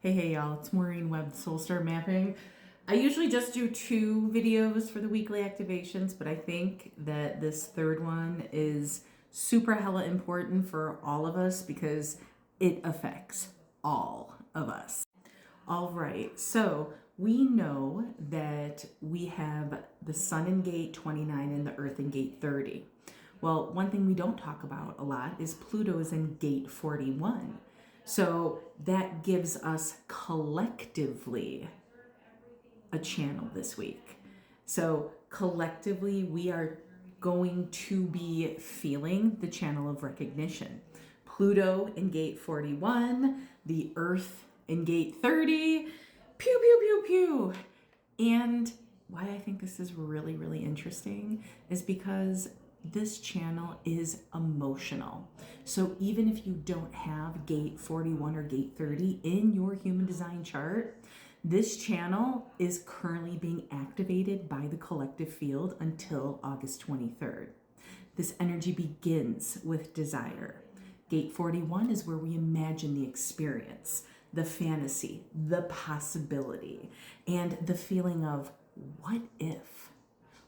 Hey y'all, it's Maureen with Soul Star Mapping. I usually just do 2 videos for the weekly activations, but I think that this third one is super hella important for all of us because it affects all of us. All right, so we know that we have the Sun in gate 29 and the Earth in gate 30. Well, one thing we don't talk about a lot is Pluto is in gate 41. So that gives us collectively a channel this week. So collectively, we are going to be feeling the channel of recognition. Pluto in gate 41, the Earth in gate 30, pew, pew, pew, pew. And why I think this is really, really interesting is because this channel is emotional. So even if you don't have gate 41 or gate 30 in your human design chart, this channel is currently being activated by the collective field until August 23rd. This energy begins with desire. Gate 41 is where we imagine the experience, the fantasy, the possibility, and the feeling of what if?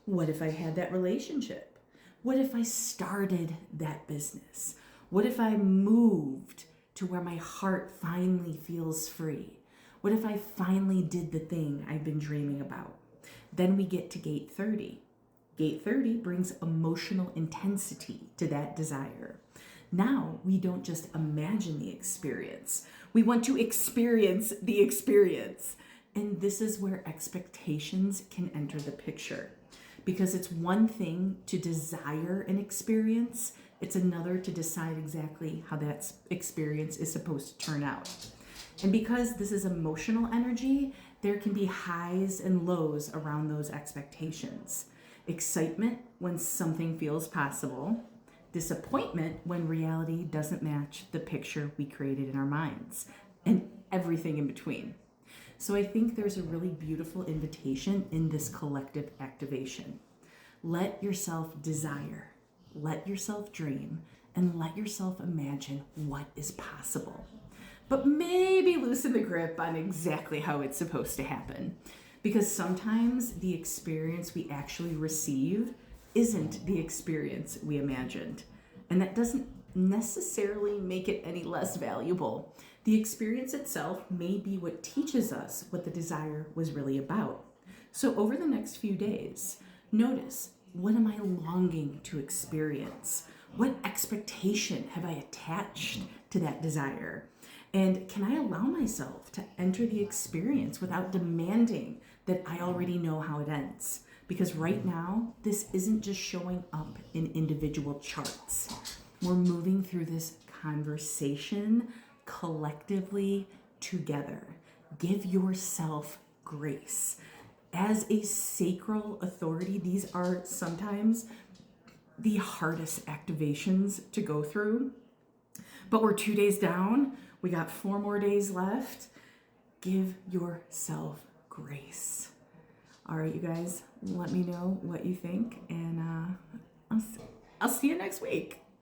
What if I had that relationship? What if I started that business? What if I moved to where my heart finally feels free? What if I finally did the thing I've been dreaming about? Then we get to gate 30. Gate 30 brings emotional intensity to that desire. Now we don't just imagine the experience. We want to experience the experience. And this is where expectations can enter the picture. Because it's one thing to desire an experience, it's another to decide exactly how that experience is supposed to turn out. And because this is emotional energy, there can be highs and lows around those expectations. Excitement when something feels possible, disappointment when reality doesn't match the picture we created in our minds, and everything in between. So I think there's a really beautiful invitation in this collective activation. Let yourself desire, let yourself dream, and let yourself imagine what is possible. But maybe loosen the grip on exactly how it's supposed to happen. Because sometimes the experience we actually receive isn't the experience we imagined. And that doesn't necessarily make it any less valuable. The experience itself may be what teaches us what the desire was really about. So over the next few days, notice, what am I longing to experience? What expectation have I attached to that desire? And can I allow myself to enter the experience without demanding that I already know how it ends? Because right now, this isn't just showing up in individual charts. We're moving through this conversation collectively together. Give yourself grace. As a sacral authority, these are sometimes the hardest activations to go through. But we're 2 days down. We got 4 more days left. Give yourself grace. All right, you guys, let me know what you think, and I'll see you next week.